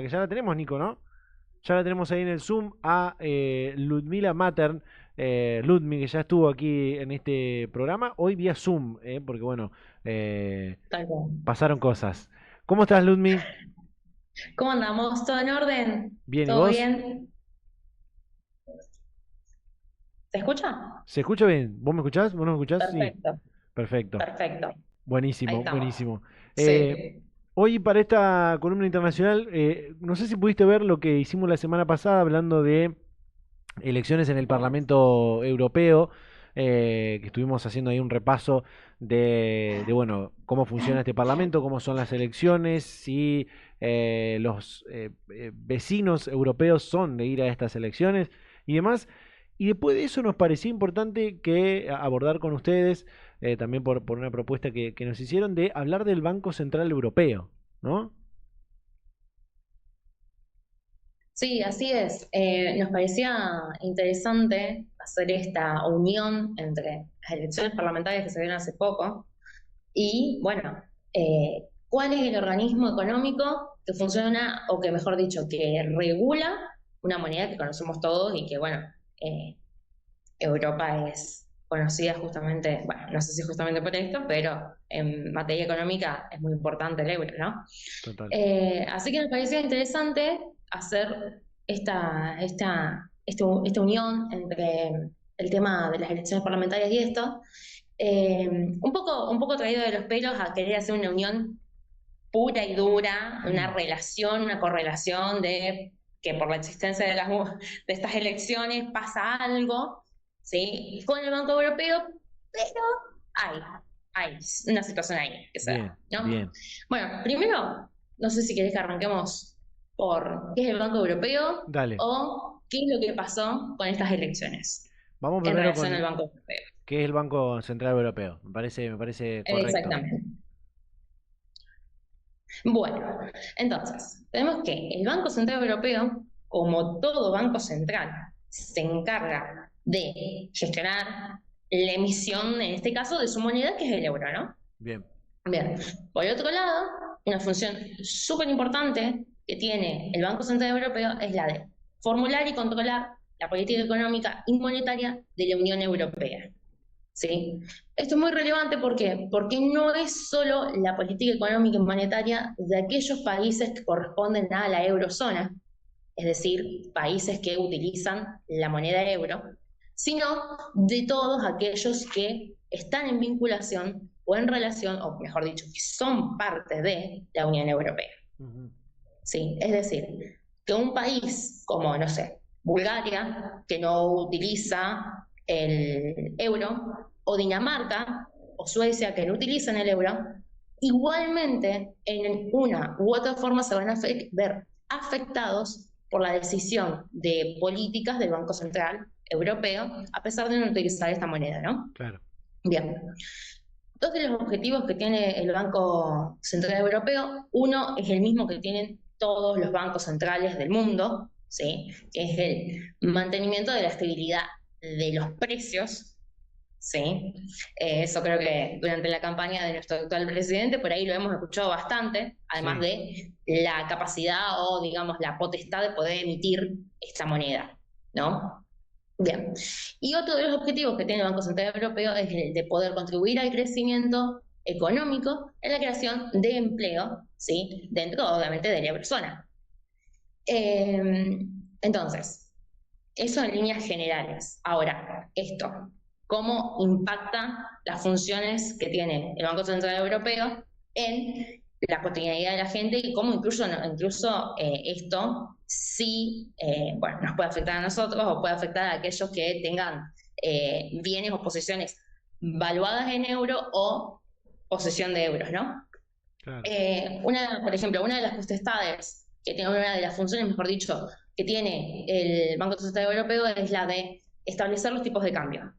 que ya la tenemos, Nico, ¿no? Ya la tenemos ahí en el Zoom a Ludmila Mattern, Ludmi, que ya estuvo aquí en este programa, hoy vía Zoom, porque bueno, eh, Tal cual. pasaron cosas. ¿Cómo estás, Ludmi? ¿Cómo andamos? ¿Todo en orden? Bien, ¿y ¿Todo vos? bien? ¿Se escucha? ¿Se escucha bien? ¿Vos me escuchás? ¿Vos no me escuchás? Sí, Perfecto, perfecto. perfecto. Ahí Buenísimo, estamos. buenísimo. Eh, Sí. Hoy para esta columna internacional, no sé si pudiste ver lo que hicimos la semana pasada hablando de elecciones en el Parlamento Europeo, que estuvimos haciendo ahí un repaso bueno, cómo funciona este Parlamento, cómo son las elecciones, si los vecinos europeos son de ir a estas elecciones y demás. Y después de eso nos parecía importante que abordar con ustedes, también por una propuesta que nos hicieron, de hablar del Banco Central Europeo, ¿no? Sí, así es. Nos parecía interesante hacer esta unión entre las elecciones parlamentarias que se dieron hace poco y, bueno, ¿cuál es el organismo económico que funciona, o que mejor dicho, que regula una moneda que conocemos todos y que, bueno, eh, Europa es conocida justamente, bueno, no sé si justamente por esto, pero en materia económica es muy importante el euro, ¿no? Total. Así que nos parecía interesante hacer esta unión entre el tema de las elecciones parlamentarias y esto, un poco traído de los pelos a querer hacer una unión pura y dura, una relación, una correlación de que por la existencia de estas elecciones pasa algo, ¿sí? Con el Banco Europeo, pero hay, hay una situación ahí que se Bien, da, ¿no? bien. Bueno, primero, no sé si querés que arranquemos por qué es el Banco Europeo Dale. o qué es lo que pasó con estas elecciones Vamos en primero relación al con Banco Europeo. qué es el Banco Central Europeo. Me parece correcto. Exactamente. Bueno, entonces, tenemos que el Banco Central Europeo, como todo banco central, se encarga de gestionar la emisión, en este caso, de su moneda, que es el euro, ¿no? Bien. Bien, por el otro lado, una función súper importante que tiene el Banco Central Europeo es la de formular y controlar la política económica y monetaria de la Unión Europea. ¿Sí? Esto es muy relevante, ¿por qué? Porque no es solo la política económica y monetaria de aquellos países que corresponden a la eurozona, es decir, países que utilizan la moneda euro, sino de todos aquellos que están en vinculación o en relación, o mejor dicho, que son parte de la Unión Europea. Ujú. ¿Sí? Es decir, que un país como, no sé, Bulgaria, que no utiliza el euro, o Dinamarca o Suecia, que no utilizan el euro, igualmente en una u otra forma se van a ver afectados por la decisión de políticas del Banco Central Europeo, a pesar de no utilizar esta moneda, ¿no? Claro. Bien. Dos de los objetivos que tiene el Banco Central Europeo, uno es el mismo que tienen todos los bancos centrales del mundo, ¿sí? Que es el mantenimiento de la estabilidad de los precios, ¿sí? Eso creo que durante la campaña de nuestro actual presidente, por ahí lo hemos escuchado bastante, además Sí. de la capacidad o, digamos, la potestad de poder emitir esta moneda, ¿no? Bien. Y otro de los objetivos que tiene el Banco Central Europeo es el de poder contribuir al crecimiento económico en la creación de empleo, ¿sí? Dentro, obviamente, de la eurozona. Eh, entonces, eso en líneas generales. Ahora, esto, ¿cómo impacta las funciones que tiene el Banco Central Europeo en la cotidianidad de la gente, y cómo esto sí, bueno, nos puede afectar a nosotros o puede afectar a aquellos que tengan bienes o posiciones valuadas en euro o posesión de euros, ¿no? Claro. Por ejemplo, una de las potestades que tiene, una de las funciones, mejor dicho, que tiene el Banco Central Europeo es la de establecer los tipos de cambio.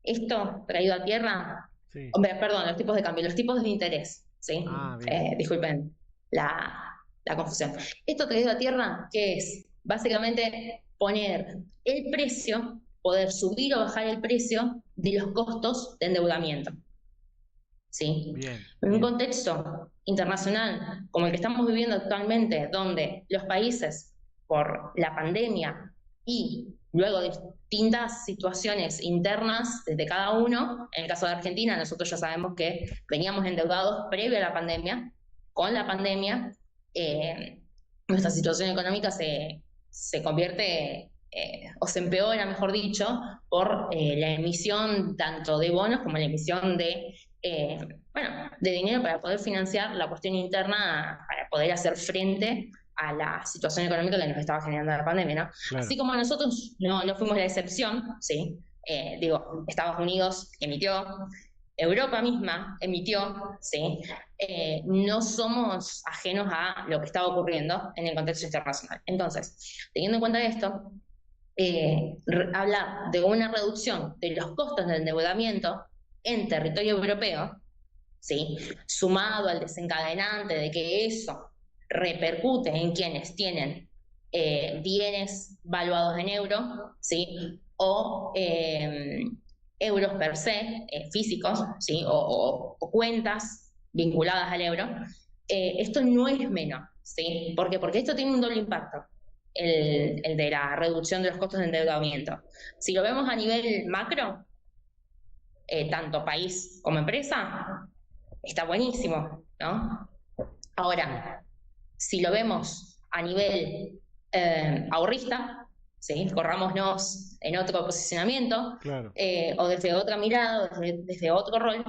Esto traído a tierra, Sí. hombre, perdón, los tipos de cambio, los tipos de interés, ¿sí? Ah, bien. Disculpen la confusión. Esto traído a tierra, ¿qué es? Básicamente poner el precio, poder subir o bajar el precio de los costos de endeudamiento. ¿sí? Bien, En un bien. contexto internacional como el que estamos viviendo actualmente, donde los países, por la pandemia y luego de distintas situaciones internas de cada uno, en el caso de Argentina, nosotros ya sabemos que veníamos endeudados previo a la pandemia, con la pandemia, eh, nuestra situación económica se convierte o se empeora, mejor dicho, por la emisión tanto de bonos como la emisión eh, bueno, de dinero para poder financiar la cuestión interna, para poder hacer frente a la situación económica que nos estaba generando la pandemia, ¿no? Claro. Así como nosotros no fuimos la excepción, ¿sí? Digo, Estados Unidos emitió, Europa misma emitió, ¿sí? No somos ajenos a lo que estaba ocurriendo en el contexto internacional. Entonces, teniendo en cuenta esto, hablar de una reducción de los costos del endeudamiento en territorio europeo, ¿sí? Sumado al desencadenante de que eso repercute en quienes tienen bienes valuados en euro, ¿sí? O euros per se, físicos, ¿sí? O cuentas vinculadas al euro, esto no es menor, ¿sí? ¿Por qué? Porque esto tiene un doble impacto. El de la reducción de los costos de endeudamiento. Si lo vemos a nivel macro, tanto país como empresa, está buenísimo, ¿no? Sí, Ahora, si lo vemos a nivel ahorrista, ¿sí? Corrámonos en otro posicionamiento, claro. o desde otra mirada, o desde otro rol,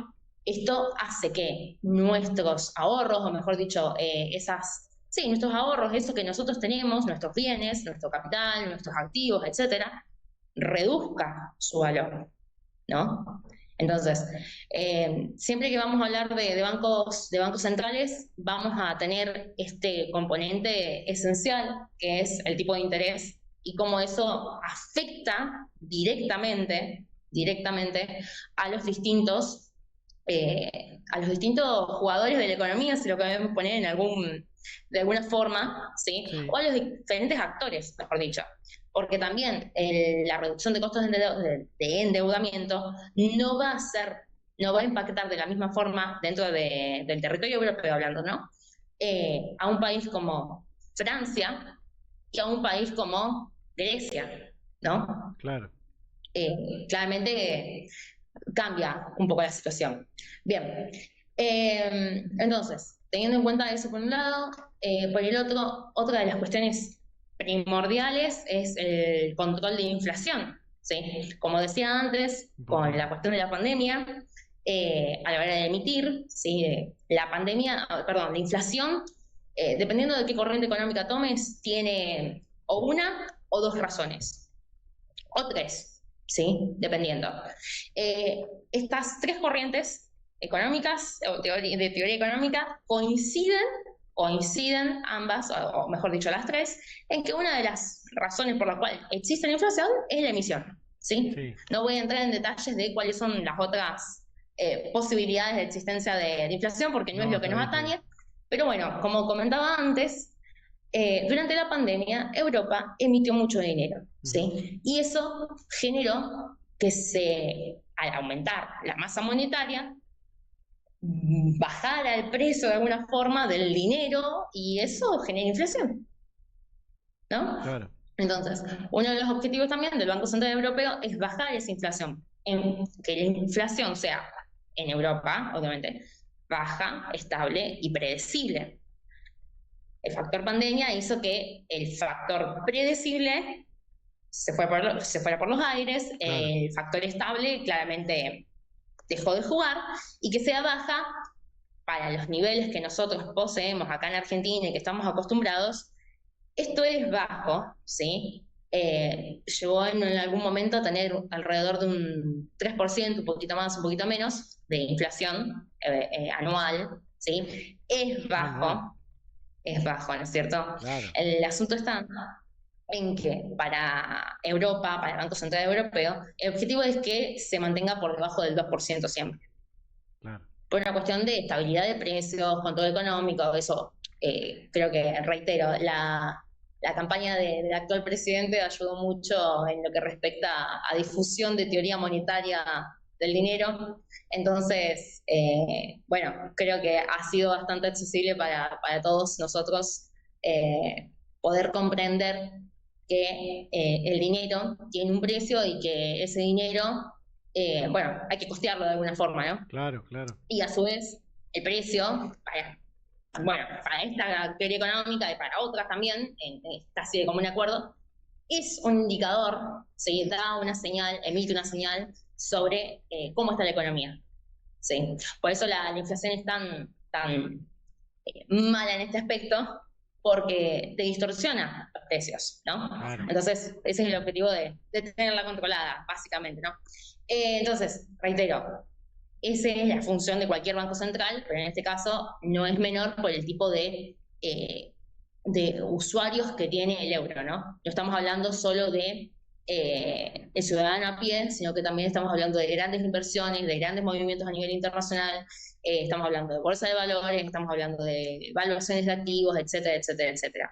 esto hace que nuestros ahorros, o mejor dicho, sí, nuestros ahorros, eso que nosotros tenemos, nuestros bienes, nuestro capital, nuestros activos, etcétera, reduzca su valor, ¿no? Entonces, siempre que vamos a hablar de bancos centrales, vamos a tener este componente esencial, que es el tipo de interés, y cómo eso afecta directamente a los distintos jugadores de la economía, si lo podemos poner de alguna forma, ¿sí? O Sí, a los diferentes actores, mejor dicho. Porque también la reducción de costos de endeudamiento no va a impactar de la misma forma dentro del territorio europeo hablando, ¿no? A un país como Francia y a un país como Grecia, ¿no? claro. Claramente cambia un poco la situación. Bien, entonces, teniendo en cuenta eso por un lado, por el otro, otra de las cuestiones primordiales es el control de inflación, ¿sí? Como decía antes, con la Importante. cuestión de la pandemia, a la hora de emitir, ¿sí? La pandemia, perdón, la inflación, dependiendo de qué corriente económica tomes, tiene o una o dos razones o tres, ¿sí? Dependiendo. Estas tres corrientes económicas o de teoría económica coinciden ambas, o mejor dicho, las tres, en que una de las razones por la cual existe la inflación es la emisión, ¿sí? Sí, No voy a entrar en detalles de cuáles son las otras posibilidades de existencia de inflación porque no es no, lo que está nos bien, está bien. atañe, pero bueno, como comentaba antes, durante la pandemia, Europa emitió mucho dinero, Ujú. ¿sí? Y eso generó al aumentar la masa monetaria, bajara el precio de alguna forma del dinero y eso genera inflación, ¿no? Claro, Entonces, uno de los objetivos también del Banco Central Europeo es bajar esa inflación, que la inflación sea en Europa, obviamente, baja, estable y predecible. El factor pandemia hizo que el factor predecible se fuera por los aires, claro. el factor estable claramente dejó de jugar y que sea baja para los niveles que nosotros poseemos acá en Argentina y que estamos acostumbrados, esto es bajo, ¿sí? Llegó en algún momento a tener alrededor de un 3%, un poquito más, un poquito menos, de inflación anual, ¿sí? Anual, Es bajo, ¿no es cierto? claro, El asunto está en que para Europa, para el Banco Central Europeo, el objetivo es que se mantenga por debajo del 2% siempre. claro. Por una cuestión de estabilidad de precios, control económico, eso creo que, reitero, la campaña del actual presidente ayudó mucho en lo que respecta a difusión de teoría monetaria del dinero. Entonces, bueno, creo que ha sido bastante accesible para todos nosotros poder comprender que el dinero tiene un precio y que ese dinero, bueno, hay que costearlo de alguna forma, ¿no? Claro, claro. Y a su vez, el precio, bueno, para esta teoría económica y para otras también, casi de común acuerdo, es un indicador, se da una señal, emite una señal sobre cómo está la economía. ¿Sí? Por eso la inflación es tan mala en este aspecto, porque te distorsiona los precios, ¿no? Claro. Entonces, ese es el objetivo de tenerla controlada, básicamente, ¿no? Entonces, reitero, esa es la función de cualquier banco central, pero en este caso no es menor por el tipo de usuarios que tiene el euro, ¿no? No estamos hablando solo de el ciudadano a pie, sino que también estamos hablando de grandes inversiones, de grandes movimientos a nivel internacional, estamos hablando de bolsa de valores, estamos hablando de valuaciones de activos, etcétera, etcétera, etcétera.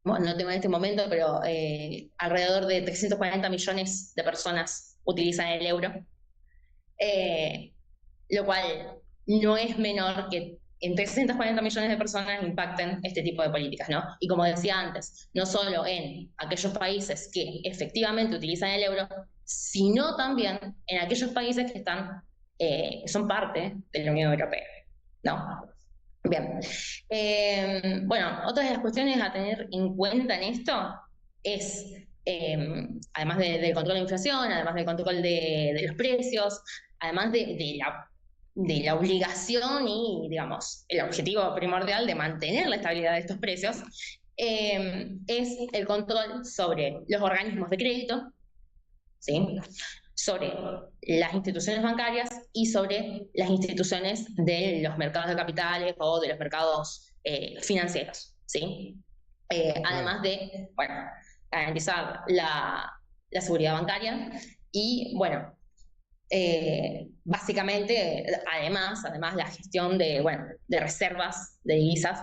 Bueno, no tengo en este momento, pero alrededor de 340 millones de personas utilizan el euro, lo cual no es menor que en 340 millones de personas impacten este tipo de políticas, ¿no? Y como decía antes, no solo en aquellos países que efectivamente utilizan el euro, sino también en aquellos países que son parte de la Unión Europea, ¿no? Bien. Bueno, otra de las cuestiones a tener en cuenta en esto es, además del control de la inflación, además del control de los precios, además de la obligación y, digamos, el objetivo primordial de mantener la estabilidad de estos precios, es el control sobre los organismos de crédito, ¿sí? Sobre las instituciones bancarias y sobre las instituciones de los mercados de capitales o de los mercados financieros, ¿sí? Además de, bueno, garantizar la seguridad bancaria y, bueno, básicamente, además la gestión de reservas de divisas.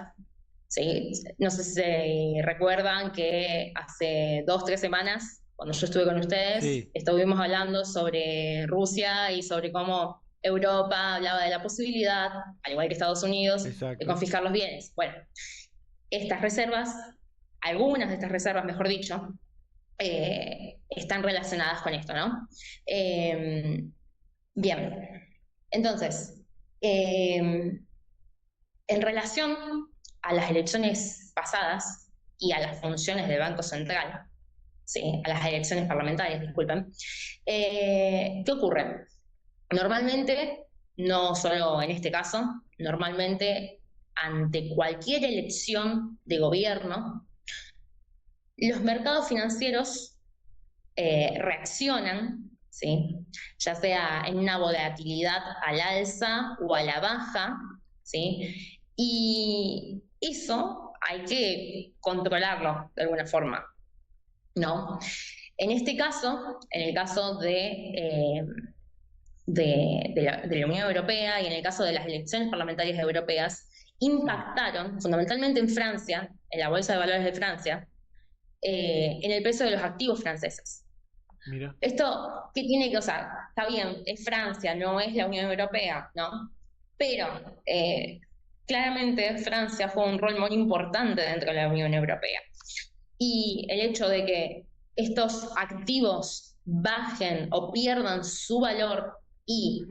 ¿Sí? No sé si se recuerdan que hace 2 o 3 semanas, cuando yo estuve con ustedes, Sí. estuvimos hablando sobre Rusia y sobre cómo Europa hablaba de la posibilidad, al igual que Estados Unidos, de Exacto. confiscar los bienes. Bueno, estas reservas, algunas de estas reservas, mejor dicho, están relacionadas con esto, ¿no? Bien, entonces, en relación a las elecciones pasadas y a las funciones del Banco Central, ¿sí? A las elecciones parlamentarias, disculpen, ¿qué ocurre? Normalmente, no solo en este caso, normalmente ante cualquier elección de gobierno, los mercados financieros reaccionan, ¿sí? Ya sea en una volatilidad al alza o a la baja, ¿sí? Y eso hay que controlarlo de alguna forma, ¿no? En este caso, en el caso de la Unión Europea y en el caso de las elecciones parlamentarias europeas, impactaron fundamentalmente en Francia, en la Bolsa de Valores de Francia, en el precio de los activos franceses. Mira. Esto, ¿qué tiene que, o sea, está bien, es Francia, no es la Unión Europea, ¿no? Pero claramente Francia juega un rol muy importante dentro de la Unión Europea. Y el hecho de que estos activos bajen o pierdan su valor y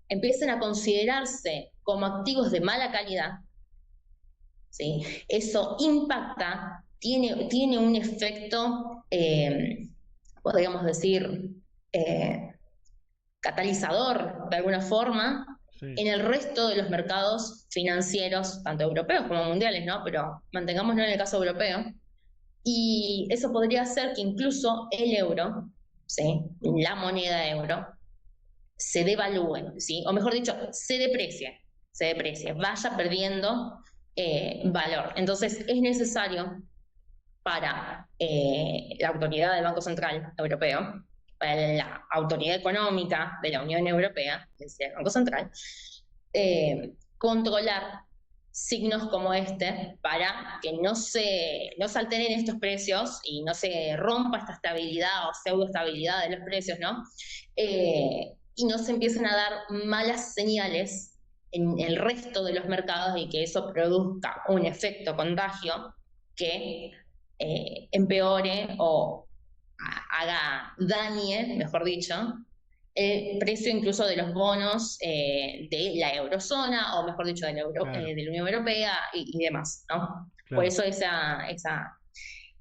empiecen a considerarse como activos de mala calidad, ¿sí? Eso impacta, tiene un efecto, podríamos decir, catalizador de alguna forma, Sí. en el resto de los mercados financieros, tanto europeos como mundiales, ¿no? Pero mantengámoslo en el caso europeo. Y eso podría hacer que incluso el euro, ¿sí? La moneda euro, se devalúe, ¿sí? O mejor dicho, se deprecie, vaya perdiendo valor. Entonces es necesario para la autoridad del Banco Central Europeo, para la autoridad económica de la Unión Europea, es decir, el Banco Central, controlar signos como este para que no se alteren estos precios y no se rompa esta estabilidad o pseudoestabilidad de los precios, ¿no? Y no se empiecen a dar malas señales en el resto de los mercados y que eso produzca un efecto contagio que empeore o dañe, mejor dicho, el precio incluso de los bonos de la eurozona, o mejor dicho, Claro, de la Unión Europea y demás, ¿no? Por claro. eso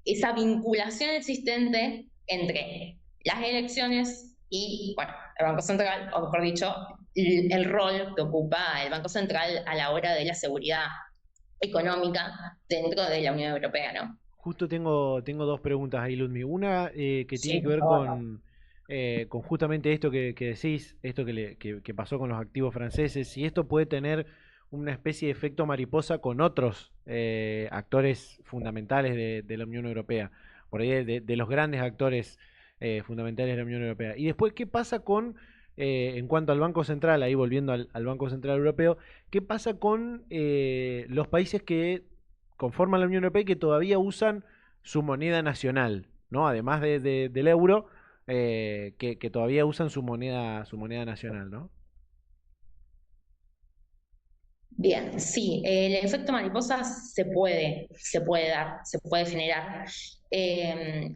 esa vinculación existente entre las elecciones y, bueno, el Banco Central, o mejor dicho, el rol que ocupa el Banco Central a la hora de la seguridad económica dentro de la Unión Europea, ¿no? Justo tengo dos preguntas ahí, Ludmi. Una que tiene Sí, que por ver favor. con justamente esto que decís, esto que pasó con los activos franceses, si esto puede tener una especie de efecto mariposa con otros actores fundamentales de la Unión Europea, por ahí de los grandes actores fundamentales de la Unión Europea. Y después, ¿qué pasa en cuanto al Banco Central, ahí volviendo al Banco Central Europeo, qué pasa con los países que conforman la Unión Europea y que todavía usan su moneda nacional, ¿no? Además del euro, que todavía usan su moneda nacional, ¿no? Bien, sí, el efecto mariposa se puede dar, se puede generar.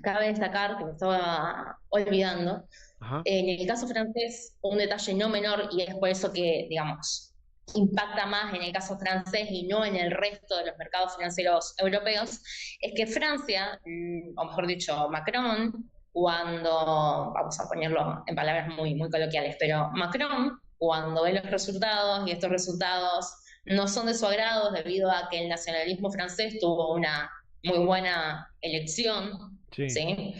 Cabe destacar que me estaba olvidando, Ajá, en el caso francés, un detalle no menor, y es por eso que, digamos, impacta más en el caso francés y no en el resto de los mercados financieros europeos, es que Francia, o mejor dicho, Macron, vamos a ponerlo en palabras muy, muy coloquiales, pero Macron, cuando ve los resultados y estos resultados no son de su agrado debido a que el nacionalismo francés tuvo una muy buena elección, sí, ¿sí?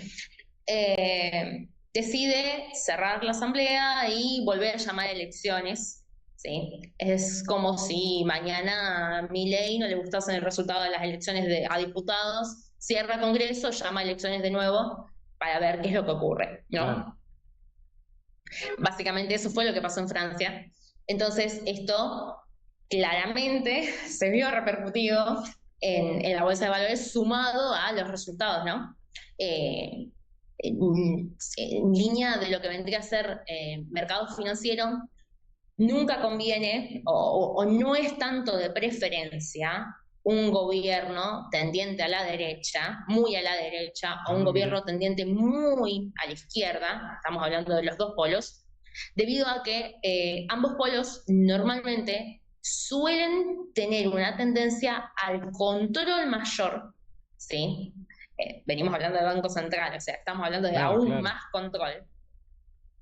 Decide cerrar la asamblea y volver a llamar a elecciones, ¿sí? Es como si mañana a Milei no le gustase el resultado de las elecciones a diputados, cierra Congreso, llama a elecciones de nuevo para ver qué es lo que ocurre, claro, ¿no? Básicamente eso fue lo que pasó en Francia. Entonces, esto claramente se vio repercutido en la bolsa de valores sumado a los resultados, ¿no? Eh, en línea de lo que vendría a ser mercado financiero, nunca conviene o no es tanto de preferencia un gobierno tendiente a la derecha, muy a la derecha, a un ah, mira, gobierno tendiente muy a la izquierda, estamos hablando de los dos polos, debido a que ambos polos normalmente suelen tener una tendencia al control mayor, ¿sí? Venimos hablando del Banco Central, o sea, estamos hablando de claro, aún claro, más control,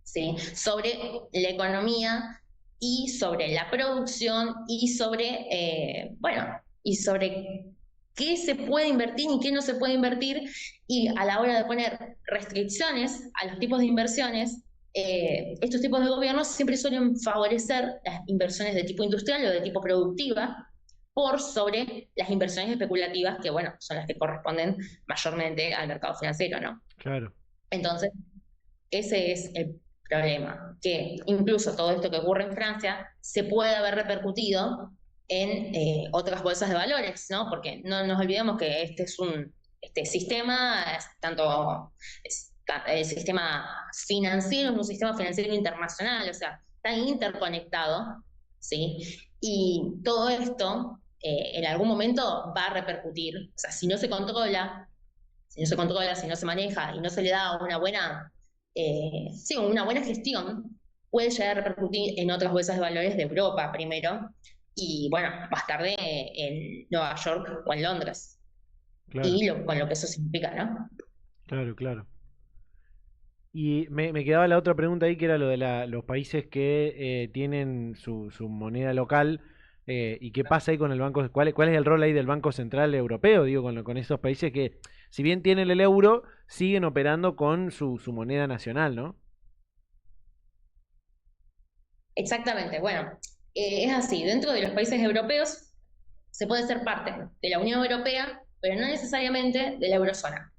¿sí? Sobre la economía y sobre la producción y sobre, bueno, y sobre qué se puede invertir y qué no se puede invertir, y a la hora de poner restricciones a los tipos de inversiones, estos tipos de gobiernos siempre suelen favorecer las inversiones de tipo industrial o de tipo productiva por sobre las inversiones especulativas, que bueno, son las que corresponden mayormente al mercado financiero, ¿no? claro. Entonces, ese es el problema, que incluso todo esto que ocurre en Francia se puede haber repercutido en otras bolsas de valores, ¿no? Porque no nos olvidemos que este sistema, el sistema financiero es un sistema financiero internacional, o sea, está interconectado, ¿sí? Y todo esto en algún momento va a repercutir, o sea, si no se maneja y no se le da una buena gestión, puede llegar a repercutir en otras bolsas de valores de Europa primero y, bueno, más tarde en Nueva York o en Londres. Claro, Y con lo que eso significa, ¿no? claro, claro. Y me quedaba la otra pregunta ahí, que era lo de los países que tienen su moneda local y qué pasa ahí con el banco, cuál es el rol ahí del Banco Central Europeo, digo, con esos países que, si bien tienen el euro, siguen operando con su moneda nacional, ¿no? Exactamente. Bueno, es así. Dentro de los países europeos se puede ser parte de la Unión Europea, pero no necesariamente de la eurozona.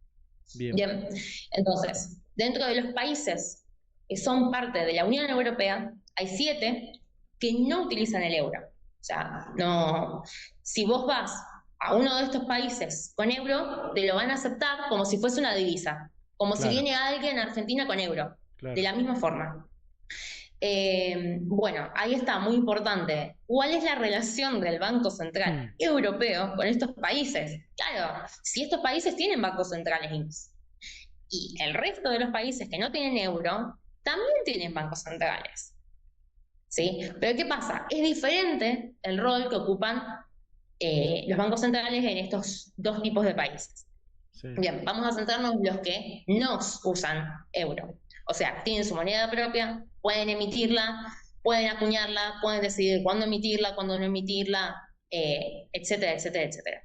Bien, Bien, entonces, dentro de los países que son parte de la Unión Europea, hay 7 que no utilizan el euro. sea, no, si vos vas a uno de estos países con euro, te lo van a aceptar como si fuese una divisa, como si Claro, viene alguien a Argentina con euro, de claro. la misma forma. Bueno, ahí está, muy importante. ¿Cuál es la relación del Banco Central Hmm, Europeo con estos países? Claro, si estos países tienen bancos centrales y el resto de los países que no tienen euro, también tienen bancos centrales. ¿Sí? Pero ¿qué pasa? Es diferente el rol que ocupan los bancos centrales en estos dos tipos de países. sí. Bien, vamos a centrarnos en los que no usan euro. O sea, tienen su moneda propia, pueden emitirla, pueden acuñarla, pueden decidir cuándo emitirla, cuándo no emitirla, etcétera, etcétera, etcétera.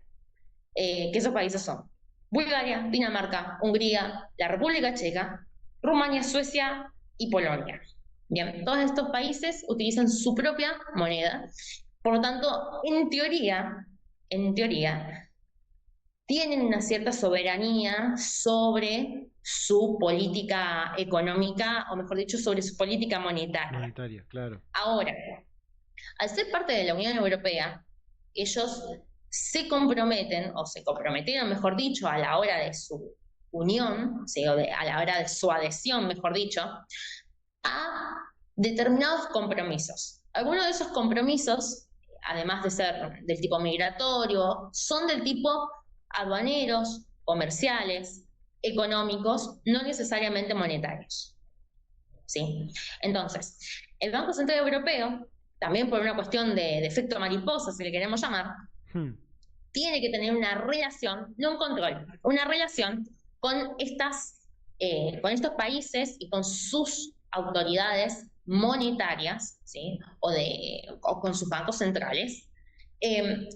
Que esos países son Bulgaria, Dinamarca, Hungría, la República Checa, Rumania, Suecia y Polonia. Bien, todos estos países utilizan su propia moneda, por lo tanto, en teoría, tienen una cierta soberanía sobre su política económica, o mejor dicho, sobre su política monetaria. Monetaria, claro. Ahora, al ser parte de la Unión Europea, ellos se comprometen, o se comprometieron, mejor dicho, a la hora de su unión, ¿sí? A la hora de su adhesión, mejor dicho, a determinados compromisos. Algunos de esos compromisos, además de ser del tipo migratorio, son del tipo aduaneros, comerciales, económicos, no necesariamente monetarios. ¿Sí? Entonces, el Banco Central Europeo, también por una cuestión de efecto mariposa, si le queremos llamar, Hmm, tiene que tener una relación, no un control, una relación con estos países y con sus autoridades monetarias, ¿sí? O con sus bancos centrales,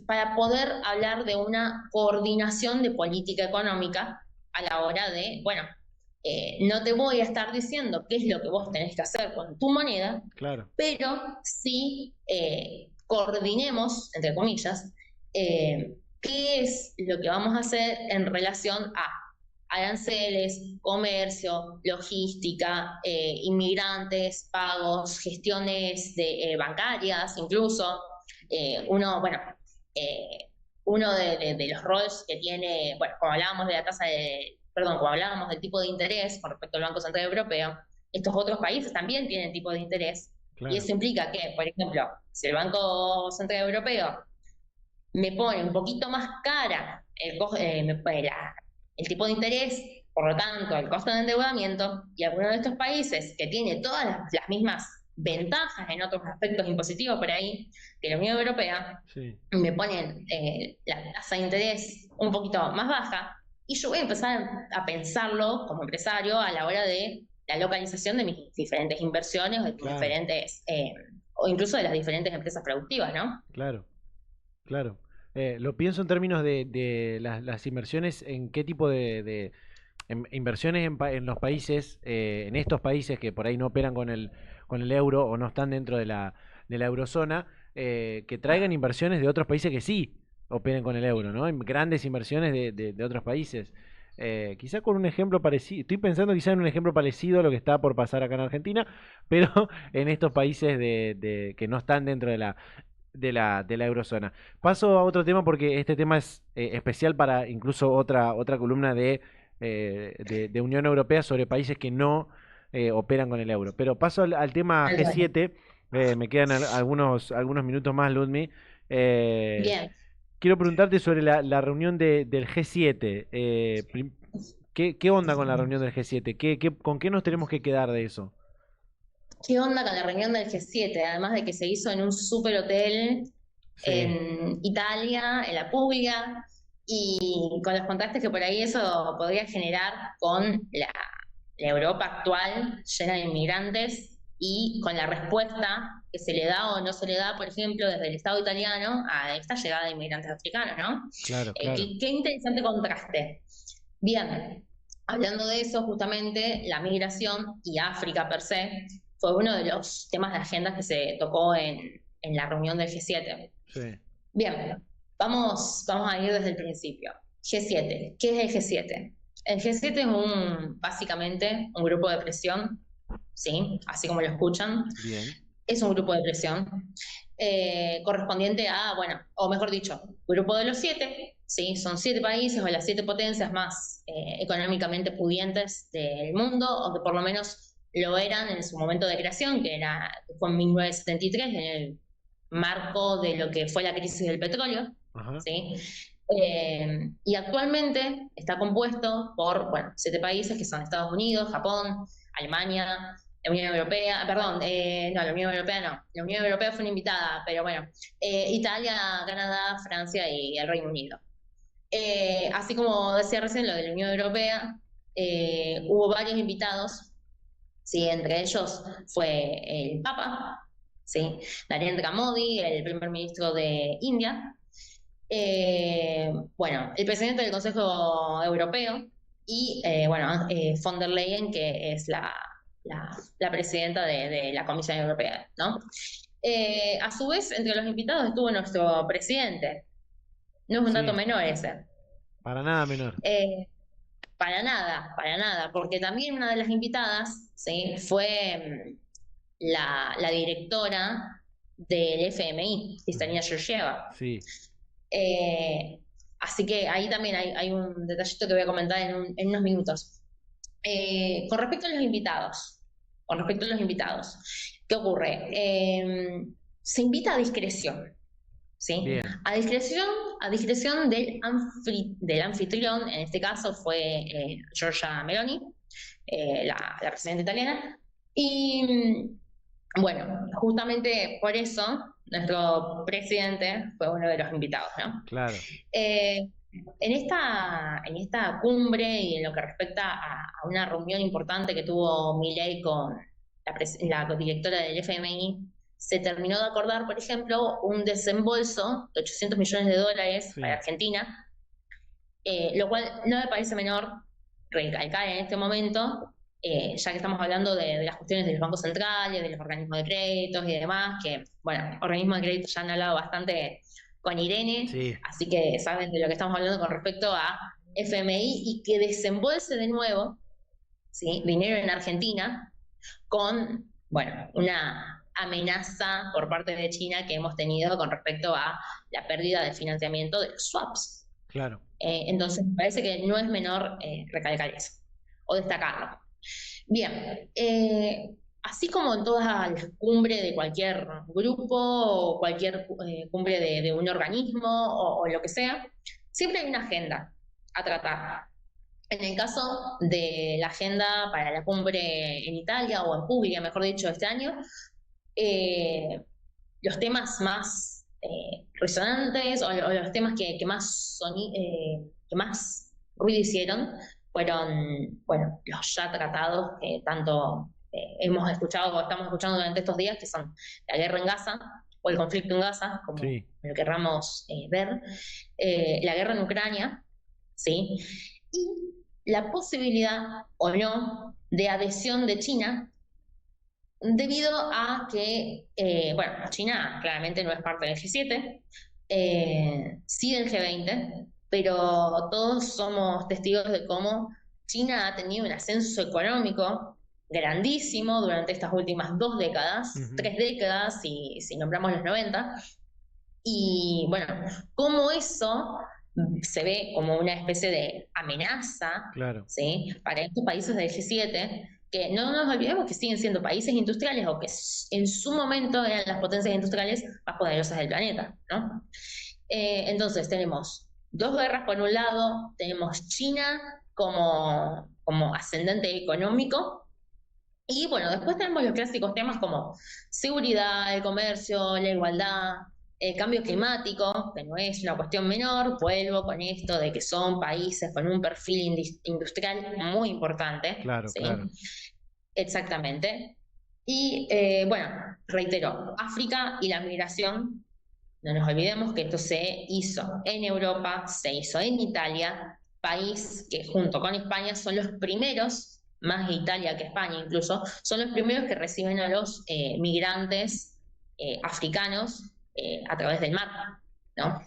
para poder hablar de una coordinación de política económica a la hora de, bueno, no te voy a estar diciendo qué es lo que vos tenés que hacer con tu moneda, claro. pero sí coordinemos, entre comillas, qué es lo que vamos a hacer en relación a aranceles, comercio, logística, inmigrantes, pagos, gestiones bancarias, incluso. Bueno, eh, uno de los roles que tiene, bueno, como hablábamos de la tasa de, perdón, como hablábamos del tipo de interés con respecto al Banco Central Europeo, estos otros países también tienen tipo de interés. Y Claro. eso implica que, por ejemplo, si el Banco Central Europeo me pone un poquito más cara el tipo de interés, por lo tanto, el costo de endeudamiento, y alguno de estos países que tiene todas las mismas ventajas en otros aspectos impositivos por ahí que la Unión Europea, Sí. me ponen la tasa de interés un poquito más baja, y yo voy a empezar a pensarlo como empresario a la hora de la localización de mis diferentes inversiones, de mis Claro, diferentes, o incluso de las diferentes empresas productivas, ¿no? claro, claro. Lo pienso en términos de las inversiones, en qué tipo inversiones en los países, en estos países que por ahí no operan con el euro o no están dentro de la eurozona, que traigan inversiones de otros países que sí operen con el euro, ¿no? Grandes inversiones de otros países. Quizá con un ejemplo parecido, estoy pensando quizá en un ejemplo parecido a lo que está por pasar acá en Argentina, pero en estos países que no están dentro de la eurozona. Paso a otro tema porque este tema es especial para incluso otra columna de Unión Europea sobre países que no operan con el euro. Pero paso al tema G7. Me quedan algunos minutos más, Ludmi. Eh, Bien, Quiero preguntarte sobre la reunión del G7. ¿Qué onda con la reunión del G7? ¿Con qué nos tenemos que quedar de eso? ¿qué onda con la reunión del G7? Además de que se hizo en un super hotel Sí, en Italia, en la Puglia, y con los contrastes que por ahí eso podría generar con la Europa actual llena de inmigrantes y con la respuesta que se le da o no se le da, por ejemplo, desde el Estado italiano a esta llegada de inmigrantes africanos, ¿no? claro, claro. Qué interesante contraste. Bien, hablando de eso, justamente la migración y África per se fue uno de los temas de agenda que se tocó en la reunión del G7. Sí, Bien, vamos a ir desde el principio. G7, ¿qué es el G7? El G7 es básicamente un grupo de presión, ¿sí? Así como lo escuchan, bien. es un grupo de presión correspondiente a, bueno, o mejor dicho, grupo de los siete, ¿sí? Son siete países o las siete potencias más económicamente pudientes del mundo, o que por lo menos lo eran en su momento de creación, que fue en 1973, en el marco de lo que fue la crisis del petróleo, Ajá. ¿sí? Y actualmente está compuesto por, bueno, siete países que son Estados Unidos, Japón, Alemania, la Unión Europea, perdón, no, la Unión Europea no, la Unión Europea fue una invitada, pero bueno, Italia, Canadá, Francia y el Reino Unido. Así como decía recién lo de la Unión Europea, hubo varios invitados, ¿sí? Entre ellos fue el Papa, ¿sí? Narendra Modi, el primer ministro de India, bueno, el presidente del Consejo Europeo y, bueno, von der Leyen, que es la presidenta de la Comisión Europea, ¿no? A su vez, entre los invitados estuvo nuestro presidente. No es un dato Sí, menor ese. para nada menor. Eh, para nada, porque también una de las invitadas, ¿sí? Fue la directora del FMI, Ujú. Kristalina Georgieva. Sí, Eh, Así que ahí también hay un detallito que voy a comentar en unos minutos. Con respecto a los invitados, ¿qué ocurre? Se invita a discreción, ¿sí? bien. A discreción del anfitrión, en este caso fue Giorgia Meloni, la presidenta italiana, y bueno, justamente por eso nuestro presidente fue uno de los invitados, ¿no? Claro. Eh, en esta cumbre y en lo que respecta a una reunión importante que tuvo Milei con la directora del FMI, se terminó de acordar, por ejemplo, un desembolso de 800 millones de dólares para Sí. Argentina, lo cual no me parece menor recalcar en este momento, ya que estamos hablando de las cuestiones de los bancos centrales, de los organismos de créditos y demás, que, bueno, organismos de crédito ya han hablado bastante con Irene, Sí. así que saben de lo que estamos hablando con respecto a FMI y que desembolse de nuevo, ¿sí? Dinero en Argentina con, bueno, una amenaza por parte de China que hemos tenido con respecto a la pérdida de financiamiento de los swaps. Claro. Entonces, me parece que no es menor recalcar eso o destacarlo. Bien, así como en todas las cumbres de cualquier grupo o cualquier cumbre de un organismo o lo que sea, siempre hay una agenda a tratar. En el caso de la agenda para la cumbre en Italia o en Puglia, mejor dicho, este año, eh, los temas más resonantes o los temas que más ruido hicieron fueron, bueno, los ya tratados que tanto hemos escuchado o estamos escuchando durante estos días, que son la guerra en Gaza o el conflicto en Gaza, como Sí. lo querramos ver, la guerra en Ucrania, ¿sí? Y la posibilidad o no de adhesión de China debido a que, bueno, China claramente no es parte del G7, sí del G20, pero todos somos testigos de cómo China ha tenido un ascenso económico grandísimo durante estas últimas 2 décadas, Ujú. 3 décadas, si nombramos los 90, y bueno, cómo eso se ve como una especie de amenaza, Claro. ¿sí? Para estos países del G7, que no nos olvidemos que siguen siendo países industriales o que en su momento eran las potencias industriales más poderosas del planeta, ¿no? Entonces tenemos dos guerras por un lado, tenemos China como ascendente económico, y bueno, después tenemos los clásicos temas como seguridad, el comercio, la igualdad, el cambio climático, que no es una cuestión menor, vuelvo con esto de que son países con un perfil industrial muy importante, Claro, ¿sí? claro. Exactamente. Y bueno, reitero, África y la migración, no nos olvidemos que esto se hizo en Europa, se hizo en Italia, país que junto con España son los primeros, más Italia que España incluso, son los primeros que reciben a los migrantes africanos a través del mar, ¿no?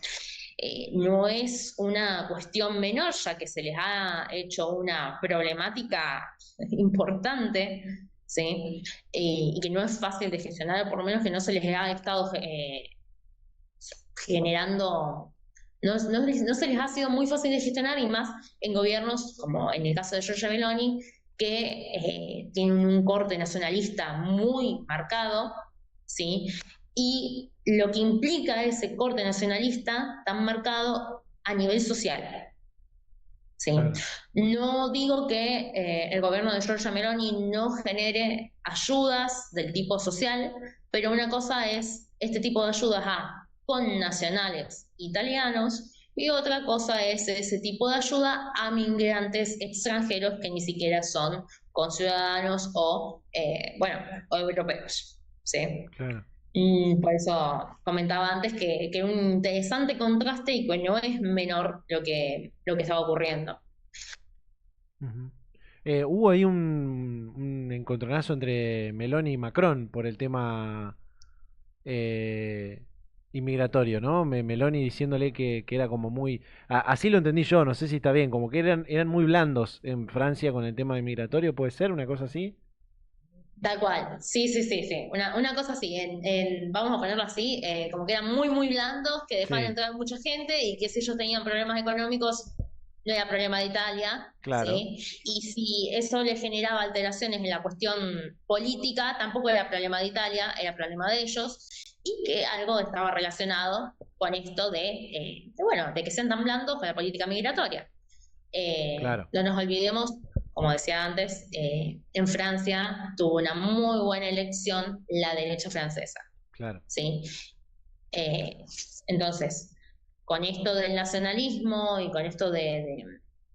No es una cuestión menor, ya que se les ha hecho una problemática importante, ¿sí? Y que no es fácil de gestionar, por lo menos que no se les ha estado generando, no se les ha sido muy fácil de gestionar, y más en gobiernos como en el caso de Giorgia Meloni, que tienen un corte nacionalista muy marcado, ¿sí? Y lo que implica ese corte nacionalista tan marcado a nivel social. Sí. Claro. No digo que el gobierno de Giorgia Meloni no genere ayudas del tipo social, pero una cosa es este tipo de ayudas a connacionales italianos y otra cosa es ese tipo de ayuda a migrantes extranjeros que ni siquiera son conciudadanos o, bueno, o europeos. ¿Sí? Claro. Por eso comentaba antes que un interesante contraste y que no es menor lo que estaba ocurriendo. Ujú. Hubo ahí un encontronazo entre Meloni y Macron por el tema eh, inmigratorio, ¿no? Meloni diciéndole que era como muy... así lo entendí yo, no sé si está bien, como que eran muy blandos en Francia con el tema inmigratorio, ¿puede ser una cosa así? Tal cual, sí, sí, sí, sí. Una cosa así, vamos a ponerlo así, como que eran muy, muy blandos, que dejaban Sí, entrar mucha gente y que si ellos tenían problemas económicos, no era problema de Italia, claro, ¿sí? Y si eso le generaba alteraciones en la cuestión política, tampoco era problema de Italia, era problema de ellos, y que algo estaba relacionado con esto bueno, de que sean tan blandos con la política migratoria. claro, No nos olvidemos, como decía antes, en Francia tuvo una muy buena elección la derecha francesa, claro. ¿sí? Eh, entonces, con esto del nacionalismo y con esto de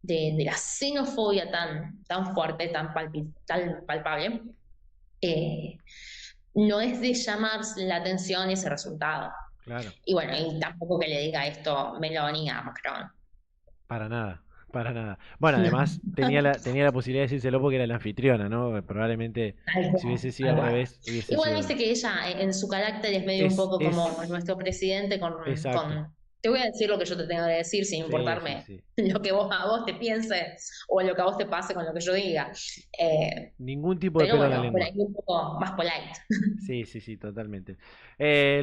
la xenofobia tan fuerte, tan palpable, eh, no es de llamar la atención ese resultado. Claro. Y bueno, y tampoco que le diga esto Meloni a Macron. Para nada, para nada. Bueno, además tenía la posibilidad de decírselo porque era la anfitriona, ¿no? Probablemente Tal si cual, hubiese sido tal al cual. revés, hubiese Igual sido... viste que ella en su carácter es medio un Es, poco como es, nuestro presidente exacto. te voy a decir lo que yo te tengo que decir sin Sí, sí, importarme sí. lo que a vos te pienses o lo que a vos te pase con lo que yo diga. Eh, Ningún tipo de pero pelo en la bueno, por ahí lengua. un poco más polite. Sí, sí, sí, totalmente.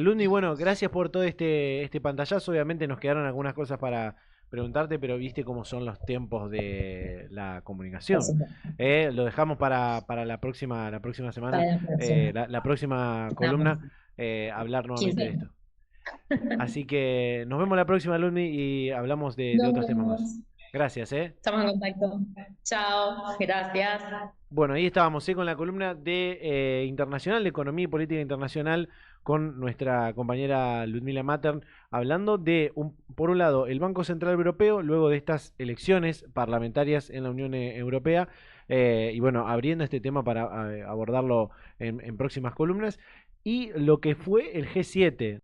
Lundi, bueno, gracias por todo este pantallazo. Obviamente nos quedaron algunas cosas para preguntarte, pero viste cómo son los tiempos de la Por comunicación. supuesto. Lo dejamos para la próxima semana, Para la próxima. la próxima Vamos, columna, hablar nuevamente de 15. esto. Así que nos vemos la próxima, Lundi, y hablamos de Nos otros temas vemos. más. Gracias, ¿eh? Estamos en contacto. Chao. Gracias. Bueno, ahí estábamos, con la columna de internacional, de economía y política internacional, con nuestra compañera Ludmila Mattern, hablando de, por un lado, el Banco Central Europeo, luego de estas elecciones parlamentarias en la Unión Europea, y bueno, abriendo este tema para abordarlo en próximas columnas, y lo que fue el G7.